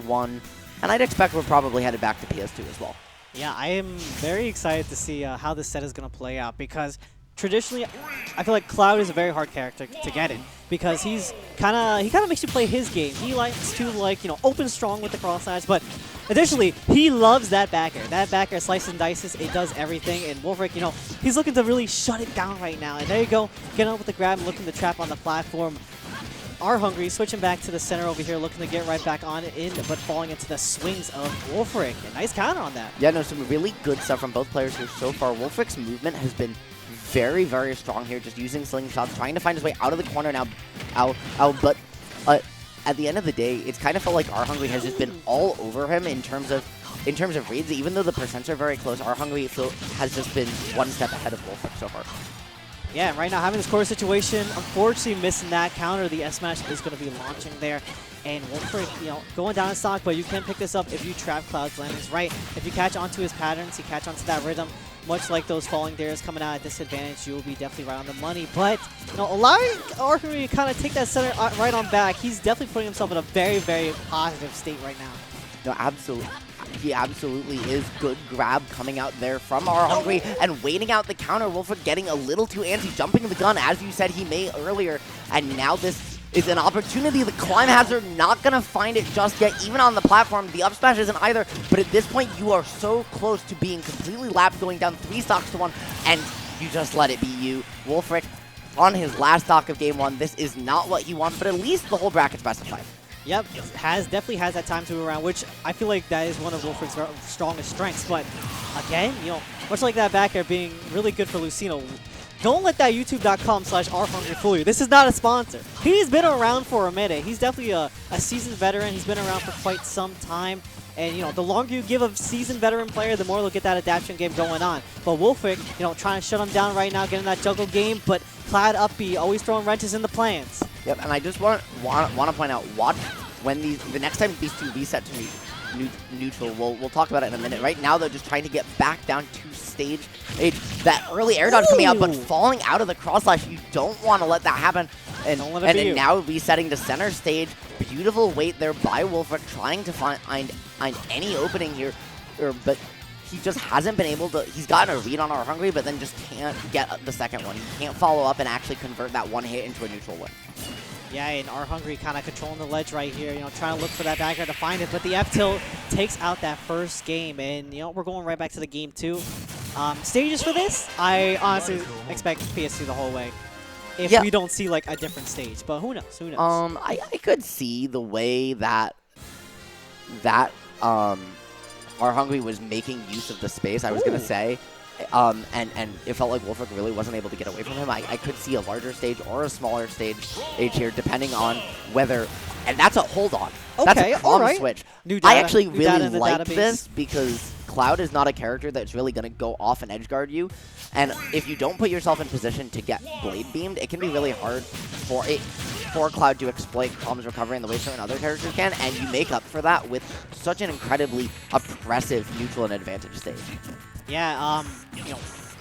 PS1, and I'd expect we're probably headed back to PS2 as well. Yeah, I am very excited to see how this set is going to play out, because traditionally, I feel like Cloud is a very hard character to get in, because he kind of makes you play his game. He likes to open strong with the cross sides, but additionally, he loves that back air. That back air slices and dices, it does everything. And Wolfric, he's looking to really shut it down right now. And there you go, getting up with the grab and looking to trap on the platform. ArHungry switching back to the center over here, looking to get right back on it in, but falling into the swings of Wolfric. A nice counter on that. Yeah, no, some really good stuff from both players here so far. Wolfric's movement has been very, very strong here, just using slingshots, trying to find his way out of the corner now. But at the end of the day, it's kind of felt like ArHungry has just been all over him in terms of reads. Even though the percents are very close, ArHungry has just been one step ahead of Wolfric so far. Yeah, right now having this core situation, unfortunately missing that counter. The S-Smash is going to be launching there. And Wolfric, going down in stock, but you can pick this up if you trap Cloud's landings right. If you catch onto his patterns, you catch onto that rhythm, much like those falling dares coming out at disadvantage, you will be definitely right on the money. But allowing ArHungry to kind of take that center right on back, he's definitely putting himself in a very, very positive state right now. No, absolutely. He absolutely is. Good grab coming out there from ArHungry and waiting out the counter. Wolfric getting a little too antsy, jumping the gun as you said he may earlier. And now this is an opportunity. The climb hazard not going to find it just yet, even on the platform. The up smash isn't either. But at this point, you are so close to being completely lapped, going down 3 stocks to 1, and you just let it be you. Wolfric on his last stock of game 1. This is not what he wants, but at least the whole bracket's specified. Yep, definitely has that time to move around, which I feel like that is one of Wolfric's strongest strengths. But again, much like that back air being really good for Lucina, don't let that youtube.com/ArHungry fool you. This is not a sponsor. He's been around for a minute. He's definitely a seasoned veteran. He's been around for quite some time. And, the longer you give a seasoned veteran player, the more they'll get that adaptation game going on. But Wolfric, trying to shut him down right now, getting that juggle game, but Cloud up B, always throwing wrenches in the plans. Yep, and I just want to point out, watch when the next time these two reset to neutral, we'll talk about it in a minute. Right now, they're just trying to get back down to stage 8. That early air dodge coming out, but falling out of the cross slash, you don't want to let that happen. And now resetting to center stage. Beautiful wait there by Wolfric, trying to find any opening here, but he just hasn't been able to. He's gotten a read on ArHungry, but then just can't get the second one. He can't follow up and actually convert that one hit into a neutral win. Yeah, and ArHungry kind of controlling the ledge right here, trying to look for that back air to find it, but the F-tilt takes out that first game, and, we're going right back to the game 2. Stages for this, I honestly expect PS2 the whole way. If we don't see, a different stage, but who knows, I could see the way that ArHungry was making use of the space, I was going to say. And it felt like Wolfric really wasn't able to get away from him. I could see a larger stage or a smaller stage here, depending on whether... And that's a hold-on. Okay, that's a calm switch. New data, I actually really like this because Cloud is not a character that's really going to go off and edgeguard you. And if you don't put yourself in position to get blade beamed, it can be really hard for Cloud to exploit Calm's recovery in the way certain other characters can, and you make up for that with such an incredibly oppressive neutral and advantage stage. Yeah,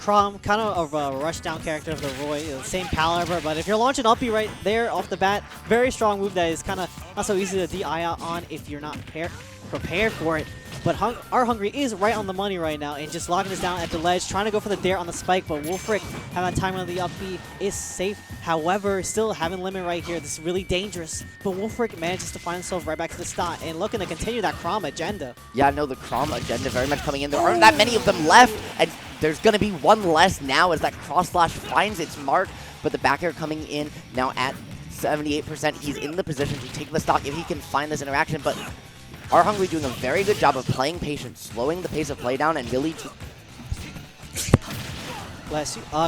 Crom, kind of a rush-down character of the Roy, same caliber, but if you're launching up B right there off the bat, very strong move that is kind of not so easy to DI out on if you're not prepared for it. But ArHungry is right on the money right now and just locking this down at the ledge, trying to go for the dare on the spike, but Wolfric having that time on the up B is safe. However, still having limit right here. This is really dangerous, but Wolfric manages to find himself right back to the start and looking to continue that Crom agenda. Yeah, no, the Crom agenda very much coming in. There aren't that many of them left, and there's going to be one less now as that cross slash finds its mark, but the back air coming in now at 78%. He's in the position to take the stock if he can find this interaction, but ArHungry doing a very good job of playing patient, slowing the pace of play down, and really just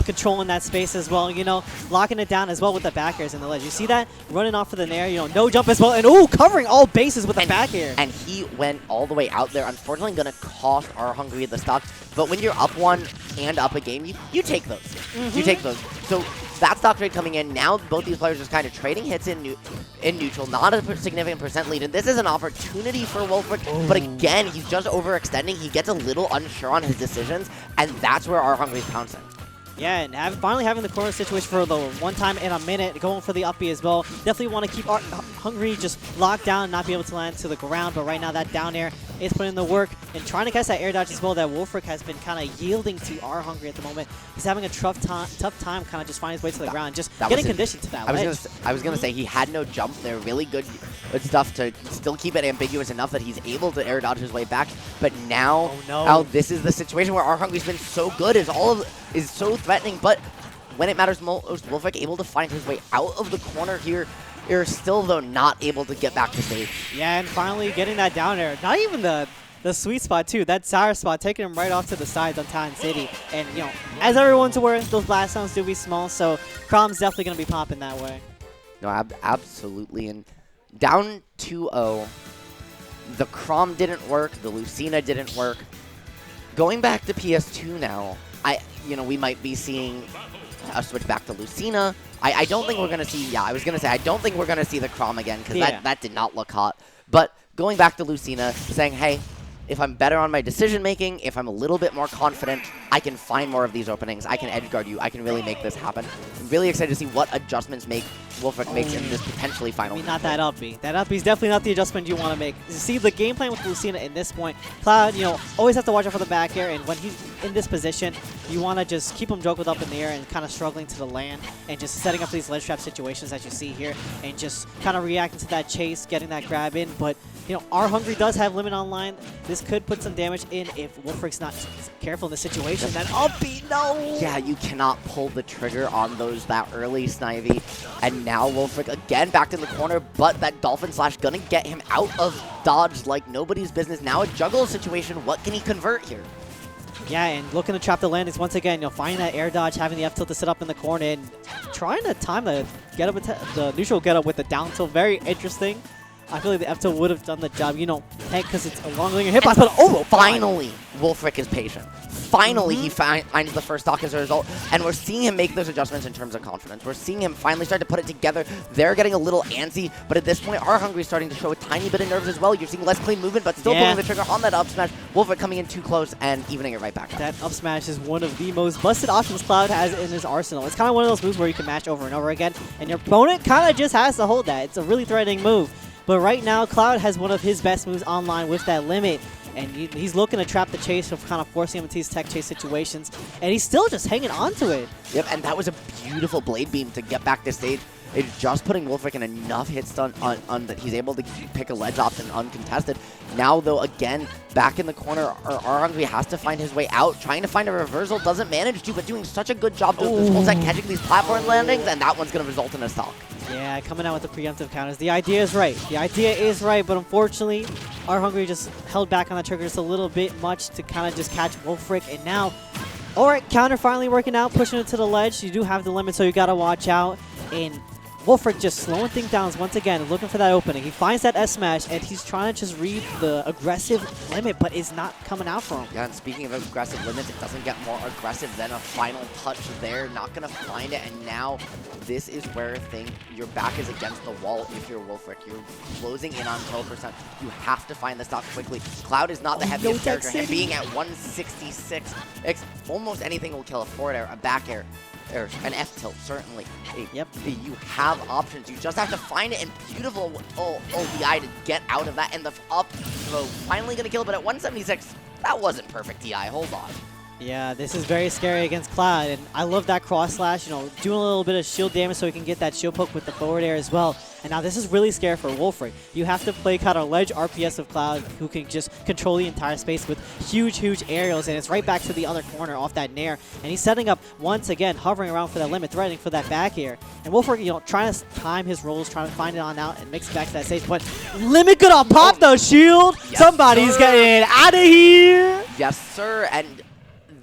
controlling that space as well, locking it down as well with the back airs in the ledge. You see that? Running off of the nair, no jump as well, and covering all bases with the back air. And he went all the way out there, unfortunately going to cost ArHungry the stock, but when you're up 1 and up a game, you take those. You take those. So that stock trade coming in, now both these players just kind of trading hits in neutral, not a significant percent lead, and this is an opportunity for Wolfric, but again, he's just overextending. He gets a little unsure on his decisions, and that's where ArHungry's pouncing. Yeah, and finally having the corner situation for the one time in a minute, going for the up B as well. Definitely want to keep ArHungry just locked down, not be able to land to the ground, but right now that down air is putting in the work and trying to catch that air dodge as well that Wolfric has been kind of yielding to ArHungry at the moment. He's having a tough time kind of just finding his way to the ground, just getting conditioned to that ledge. I was going to say he had no jump there, really good stuff to still keep it ambiguous enough that he's able to air dodge his way back, but now, this is the situation where ArHungry's been so good, is so threatening, but when it matters most, Wolfric able to find his way out of the corner here. You're still, though, not able to get back to stage. Yeah, and finally getting that down air. Not even the sweet spot, too. That sour spot, taking him right off to the sides on Talon City. And, you know, as everyone's aware, those blast sounds do be small, so Crom's definitely going to be popping that way. No, absolutely. And down 2-0, the Crom didn't work, the Lucina didn't work. Going back to PS2 now, we might be seeing a switch back to Lucina. I don't think we're going to see, I was going to say, I don't think we're going to see the Crom again, because that did not look hot. But going back to Lucina, saying, hey, if I'm better on my decision-making, if I'm a little bit more confident, I can find more of these openings. I can edge guard you. I can really make this happen. I'm really excited to see what adjustments Wolfric makes in this potentially final. I mean, not that up B. That up B is definitely not the adjustment you want to make. You see, the game plan with Lucina in this point, Cloud, always have to watch out for the back air, and when he's in this position, you want to just keep him juggled up in the air and kind of struggling to the land, and just setting up these ledge trap situations that you see here, and just kind of reacting to that chase, getting that grab in. But ArHungry does have limit online. This could put some damage in if Wolfric's not careful in this situation. That up B, no! Yeah, you cannot pull the trigger on those that early, Snivy. And now Wolfric again back in the corner, but that Dolphin Slash gonna get him out of dodge like nobody's business. Now a juggle situation, what can he convert here? Yeah, and looking to trap the landings once again, finding that air dodge, having the F tilt to sit up in the corner, and trying to time the get up, the neutral get up with the down tilt. Very interesting. I feel like the F tilt would have done the job, heck, because it's a long linear hitbox, but finally, Wolfric is patient. Finally, he finds the first stock as a result, and we're seeing him make those adjustments in terms of confidence. We're seeing him finally start to put it together. They're getting a little antsy, but at this point, ArHungry is starting to show a tiny bit of nerves as well. You're seeing less clean movement, but still pulling the trigger on that up smash. Wolfric coming in too close and evening it right back up. That up smash is one of the most busted options Cloud has in his arsenal. It's kind of one of those moves where you can mash over and over again, and your opponent kind of just has to hold that. It's a really threatening move. But right now, Cloud has one of his best moves online with that limit. And he's looking to trap the chase of kind of forcing him into these tech chase situations. And he's still just hanging on to it. Yep, and that was a beautiful blade beam to get back to stage. It's just putting Wolfric in enough hits on that he's able to pick a ledge option uncontested. Now, though, again, back in the corner, ArHungry has to find his way out. Trying to find a reversal, doesn't manage to, but doing such a good job doing this whole set, catching these platform landings, and that one's going to result in a stock. Yeah, coming out with the preemptive counters. The idea is right. The idea is right, but unfortunately, ArHungry just held back on the trigger just a little bit much to kind of just catch Wolfric, and now, alright, counter finally working out, pushing it to the ledge. You do have the limit, so you got to watch out, and Wolfric just slowing things down once again, looking for that opening. He finds that S smash, and he's trying to just read the aggressive limit, but it's not coming out for him. Yeah, and speaking of aggressive limits, it doesn't get more aggressive than a final touch there. Not going to find it, and now this is where your back is against the wall if you're Wolfric. You're closing in on 12%. You have to find the stock quickly. Cloud is not the heaviest character, and being at 166, almost anything will kill a forward air, a back air. An F tilt, certainly. Yep. You have options. You just have to find it, and beautiful DI to get out of that. And the up throw finally going to kill, but at 176, that wasn't perfect DI. Hold on. Yeah, this is very scary against Cloud, and I love that cross slash, doing a little bit of shield damage so he can get that shield poke with the forward air as well. And now this is really scary for Wolfric. You have to play kind of ledge RPS of Cloud, who can just control the entire space with huge aerials, and it's right back to the other corner off that nair. And he's setting up, once again, hovering around for that limit, threatening for that back air. And Wolfric, trying to time his rolls, trying to find it on out and mix it back to that stage. But limit gonna pop the shield! Yes, Somebody's getting out of here! Yes, sir, and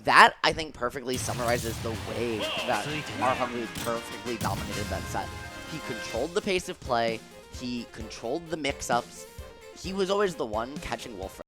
that, I think, perfectly summarizes the way that ArHungry perfectly dominated that set. He controlled the pace of play. He controlled the mix-ups. He was always the one catching Wolfric.